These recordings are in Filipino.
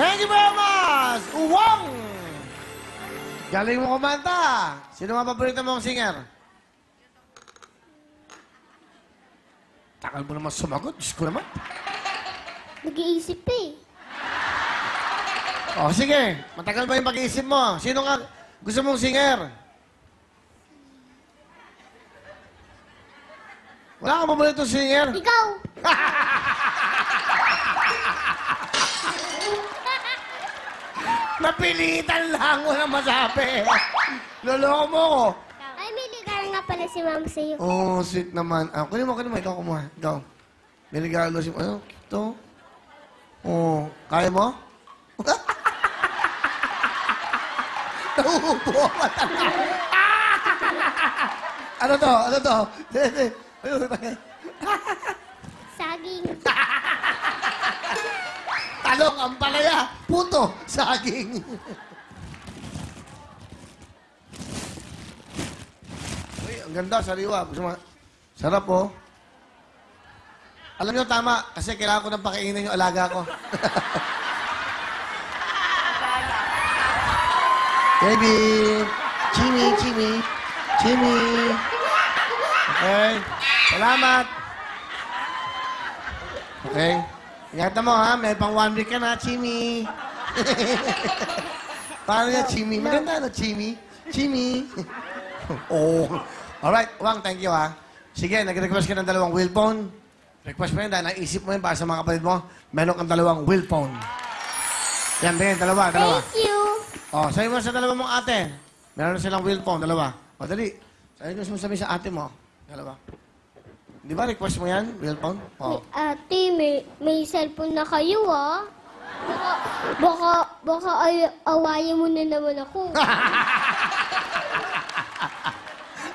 Thank you very much! Uwang! Galing mo kumanta. Sino mga paborito mong singer? Takal mo naman sumagot. Diyos ko naman. Nag-iisip eh. O, sige. Matagal ba yung pag-iisip mo? Sino nga gusto mong singer? Wala kang paborito singer? Ikaw! Napilitan lang. Walang masabi. Loloko mo ko. Ay, may ligaw nga pala si Mama sa'yo. Oh, sweet naman. Ah, kunin mo. Ikaw kumuha. Ikaw. May regalo si... Ano? Ito. Oh, kaya mo? Nauupo ako talaga. Ano to? Ano to? Saging. Talong, ang palaya. Puto, saging. Uy, ang ganda, sariwa. Sarap, oh. Alam niyo, tama. Kasi kailangan ko nang pakainin yung alaga ko. Baby. Chimi, Chimi. Chimi. Okay. Salamat. Okay. Ingatan mo, ha? May pang 1 week ka na, Chimi. Paano niya, Chimi? Maganda, no, Chimi? Chimi. Oh. Alright, Wang, thank you, ha? Sige, nag-request ka ng 2 wheel phone. Request mo yun dahil naisip mo yun para sa mga kapatid mo. Meron kang 2 wheel phone. Yan, bigyan, 2. Thank you. Oh, sabi mo sa 2 mong ate. Meron na silang wheel phone, 2. O, dali. Sabi mo sabihin sa ate mo. 2. Di ba request mo yan, wheel phone? Oh. Ate, may cellphone na kayo, ah. Baka awayin mo na naman ako.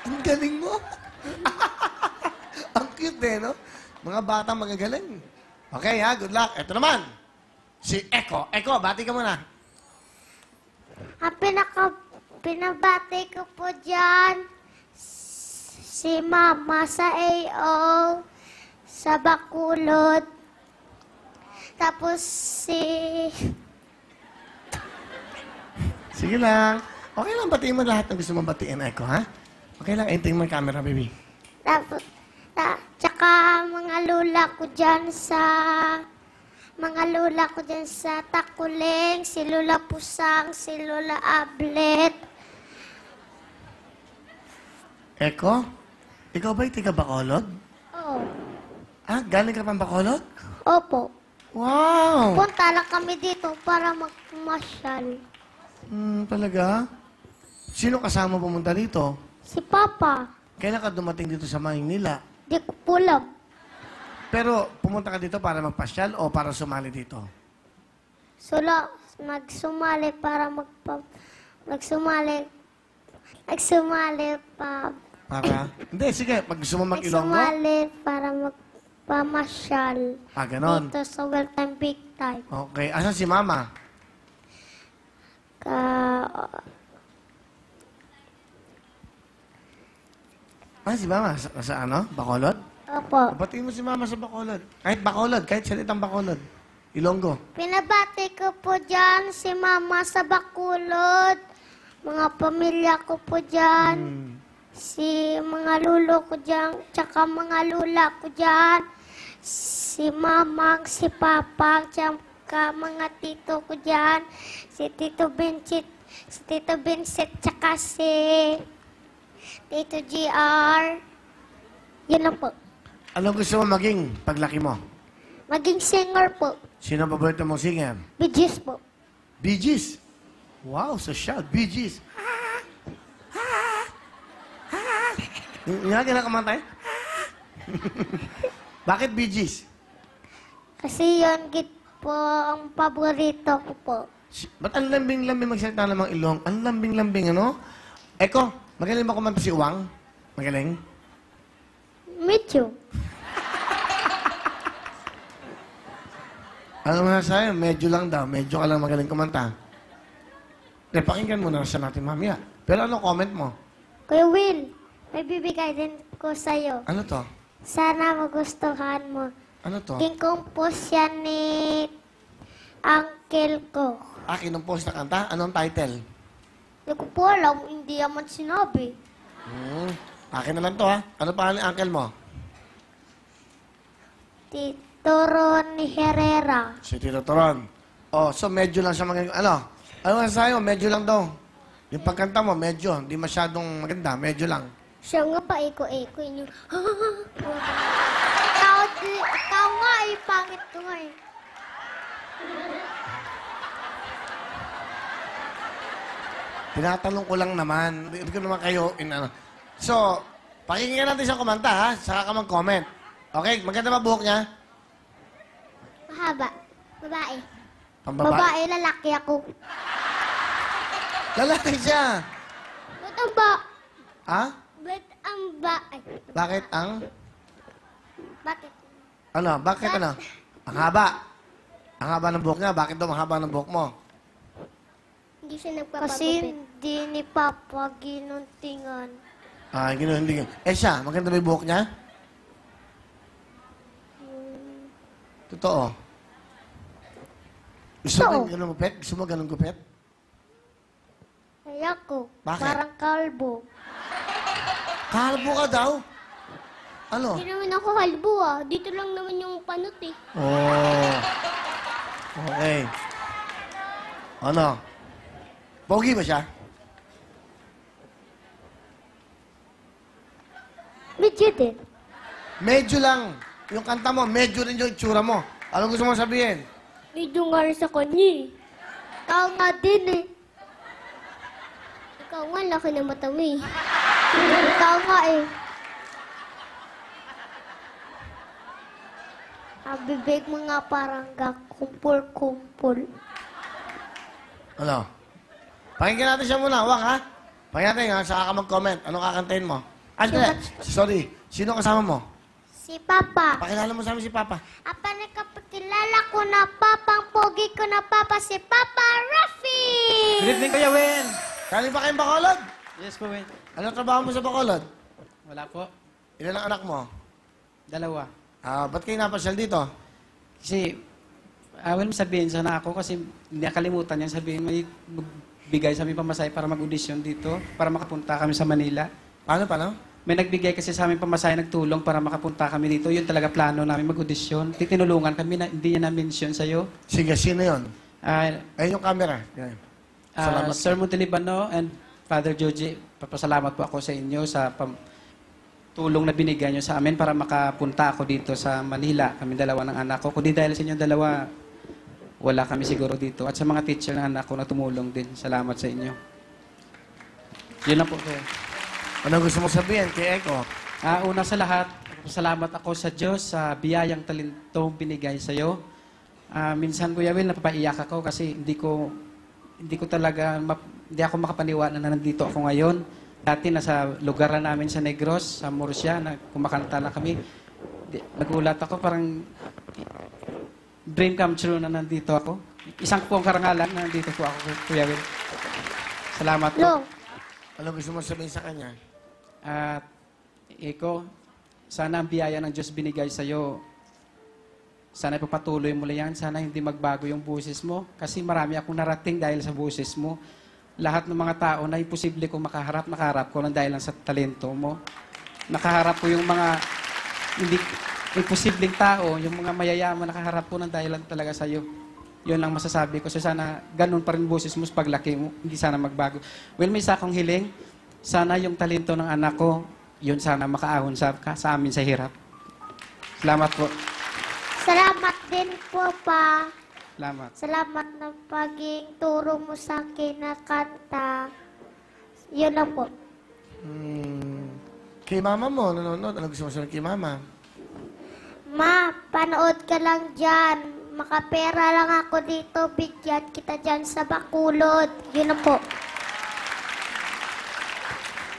Ang galing mo. Ang cute eh, no? Mga batang magagaling. Okay, ha? Good luck. Ito naman. Si Eko. Eko, bati ka muna. Pinabati ko po dyan si Mama sa AO, sa Bacolod, tapos Sige lang. Okay lang, batiin mo lahat ng gusto mong batiin, Eko, ha? Okay lang, enting mo yung camera, baby. Tapos, tsaka mga lola ko dyan sa Takuleng, si Lola Pusang, si Lola Ablet. Eko, ikaw ba'y tiga Bacolod? Oh, Ah, galing ka pang Bacolod? opo. Wow! Punta lang kami dito para magmasyal. Talaga? Sino kasama pumunta dito? Si Papa, Kailan ka dumating dito sa Maynila? di ko pulam. Pero pumunta ka dito para magpasyal o para sumali dito? Nagsumali para Para? Hindi, sige. Pag gusto mo mag-Ilonggo? Nagsumali para magpamasyal. Ah, ganon. Dito sa Weltime Big Time. Okay. Asan si Mama? Si Mama? Sa ano? Bacolod? Opo. Batiin mo si Mama sa Bacolod. Kahit Bacolod, kahit salitang Bacolod. Ilonggo. Pinabati ko po dyan si Mama sa Bacolod. Mga pamilya ko po dyan. Si mga lulo ko dyan. Tsaka mga lula ko dyan. Si Mamang, si Papang, tsaka mga tito ko dyan. Si Tito Vincent, tsaka si Tito GR. Yun lang po. Ano gusto mo maging paglaki mo? Maging singer po. Sino ang paborito mong singer? Bee Gees po. Bee Gees. Wow, so shout. Bee Gees. Nga, kinakamantay? Bakit Bee Gees? Kasi yun, git po ang paborito ko po. Ba't ang lambing-lambing magsalita namang ilong? Ang lambing-lambing, ano? Eko, magaling ba kumanta si Uwang? Magaling? Medyo. Ano nga sa'yo? Medyo lang daw. Medyo ka lang magaling kumanta. Eh, pakinggan mo na sa natin mamaya. Pero ano comment mo? Kuya Will, may bibigay din ko sa'yo. Ano to? Sana magustuhan mo. Ano to? King compose yan ni ang uncle ko. Kinumpos na kanta. Anong title? Hindi ko po alam, hindi naman sinabi. Akin na lang to, ha? Ano pangalan ng uncle mo? Tito Ronnie Herrera. Si Tito Toron. Oh, so medyo lang siya maganda. Ano? Ano nga sa'yo? Medyo lang daw. Yung pagkanta mo, medyo. Hindi masyadong maganda. Medyo lang. Siya nga pa, iko-iko yun yung... Ikaw nga eh, pangit ko nga eh. Tinatanong ko lang naman. Hindi ko naman kayo ano. So, pakinggan natin siya kumanta, ha? Saka ka mag-comment. Okay? Maganda ba buhok niya? Mahaba. Babae. Pambabae? Babae, lalaki ako. Lalaki siya. Ba't ang ba? Ha? Ba't ang ba? Ay, Bakit ang... bakit? Ano? Bakit ano? Ang haba. Ang haba ng buhok niya. Bakit daw ang haba ng buhok mo? Hindi siya nagpapagupit. Kasi hindi ni Papa ginuntingan. Gano'n, hindi. Siya, maganda ba yung buhok niya? Totoo. Gusto mo Totoo. ganun gupit? Gusto mo ganun gupit? Ay ako. Bakit? Parang kalbo. Kalbo ka daw? Ano? Hindi naman ako kalbo ah. Dito lang naman yung panot eh. Oh. Okay. Ano? Pogi ba siya? Medyo din. Medyo lang. Yung kanta mo, medyo rin yung itsura mo. Ano gusto mo sabihin? Medyo nga rin sa kanya eh. Ikaw nga din eh. Ikaw nga, laki na mata mo eh. Ikaw nga eh. Ang bibig mo nga parang kumpul-kumpul. Ano? Pakinggan natin siya muna, Wang, ha? Pakinggan natin, ha? Saka ka mag-comment. Anong kakantahin mo? Sorry. Sino kasama mo? Si Papa. Pakilala mo sa amin si Papa. Apa nakapakilala ko na Papang pogi ko na Papa, si Papa Rafi! Good evening, Kuya Wen. Galing ba kayong Bacolod? Yes po, Wen. Ano trabaho mo sa Bacolod? Wala po. Ilan ang anak mo? 2. Ba't kayo napasyal dito? Kasi, Wen, sabihin sana ako kasi hindi nakalimutan niya sabihin may bigay sa aming pamasahe para mag-audition dito, para makapunta kami sa Manila. Paano? May nagbigay kasi sa aming pamasahe, nagtulong para makapunta kami dito. Yun talaga plano namin mag-audition. Titinulungan kami na hindi niya na-mention sa'yo. Sige, sino yun? Ah, Ayun yung camera. Yan. Salamat. Sir Montelibano and Father Joji, papasalamat po ako sa inyo sa tulong na binigay nyo sa amin para makapunta ako dito sa Manila. Kami dalawa ng anak ko. Kundi dahil sa inyo dalawa, wala kami siguro dito. At sa mga teacher ng anak ko na tumulong din. Salamat sa inyo. Yun lang po. Kuya. Ano gusto mo sabihin kay Eko? Una sa lahat, salamat ako sa Diyos sa biyayang talentong binigay sa iyo. Minsan, Kuya Will, napapaiyak ako kasi hindi ko talaga, hindi ako makapaniwala na nandito ako ngayon. Dati nasa lugar na namin sa Negros, sa Murcia, na kumakanta na kami. Nagulat ako, parang dream come true na nandito ako. Isang po ang karangalan na nandito po ako, Kuya Will. Salamat po. Long, Ano gusto mo sabihin sa kanya? At Eko, sana ang biyaya ng Diyos binigay sa iyo. Sana ipapatuloy mo lang yan. Sana hindi magbago yung busis mo. Kasi marami akong narating dahil sa busis mo. Lahat ng mga tao na imposible kong nakaharap ko lang dahil lang sa talento mo. Nakaharap ko yung mga hindi imposibleng tao, yung mga mayayaman, nakaharap ko ng dahil lang talaga sa iyo. Yun lang masasabi ko. So sana ganun pa rin busis mo sa paglaki mo. Hindi sana magbago. Well, may isa akong hiling. Sana yung talento ng anak ko, yun sana makaahon sa amin sa hirap. Salamat po. salamat din po pa. Salamat. Salamat ng paging turo mo sa akin na kanta. Yun lang po. Kay mama mo, nanonood. Ano gusto mo sabihin kay mama? Ma, panood ka lang dyan. Makapera lang ako dito. Bigyan kita dyan sa Bacolod. Yun lang po.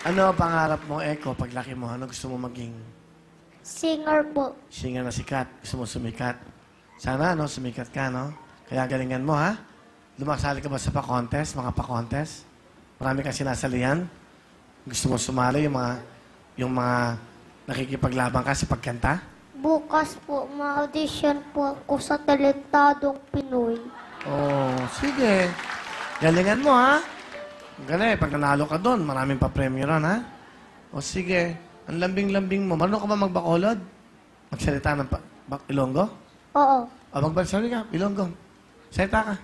Ano ang pangarap mo, Eko, paglaki mo? Ano gusto mo maging? Singer po. Singer na sikat. Gusto mo sumikat. Sana, no? Sumikat ka, no? Kaya galingan mo, ha? Lumasali ka ba sa pa-contest, mga pa-contest? Marami kang sinasalihan. Gusto mo sumali yung mga nakikipaglaban ka sa pagkanta? Bukas po, ma-audition po ako sa Talentadong Pinoy. Oh, sige. Galingan mo, ha? Galing, pag nanalo ka doon, maraming pa-premyo ron, ha? O sige, ang lambing-lambing mo. Marunong ka ba magbakolod? Magsalita ng Ilonggo? Oo. O, magbalsari ka, Ilonggo. Salita ka.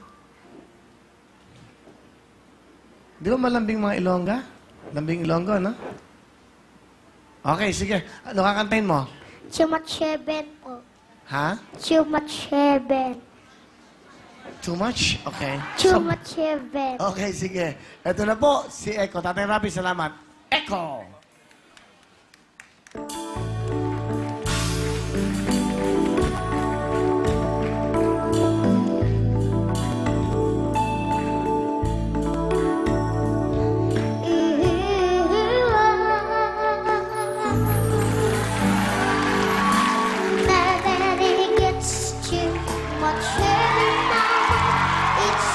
Di ba malambing mga Ilongga? Lambing Ilonggo, no? Okay, sige. Ano kakantahin mo? Chumatsyeben po. Ha? Chumatsyeben. Too much? Okay. Chumatsyeben. Okay, sige. Ito na po, si Echo. Tatay Rapi, salamat. Echo! That it gets too much heavy now. It's